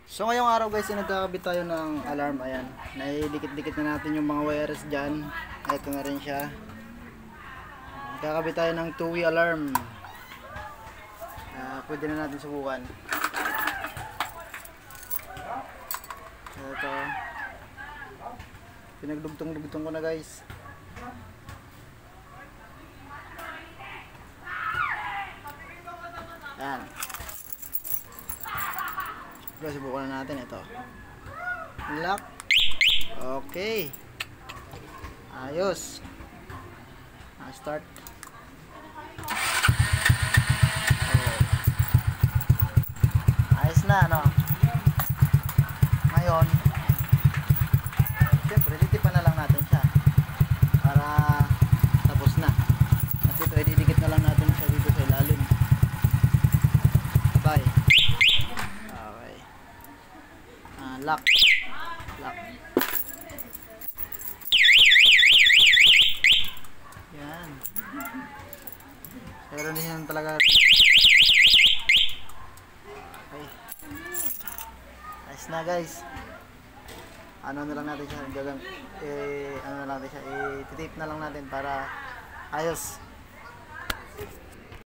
So ngayong araw guys, nagkakabit tayo ng alarm. Ayan, naidikit-dikit na natin yung mga wires dyan. Ito na rin siya. Nagkakabit tayo ng two-way alarm. Pwede na natin subukan. Ito, pinagdugtong-dugtong ko na guys. Ayan. Subukan na natin ito. Lock. Okay. Ayos. Start. Oh. Ayos na, no? Ngayon, siyempre, litipan na lang natin siya para tapos na. At ito, ididikit na lang natin siya dito sa ilalim. Bye. Okay. Lock. Lock. Yan. Pero din yan talaga. Okay. Ayos na guys. Ano na lang natin siya, ano na lang natin siya, i-tape na lang natin para ayos.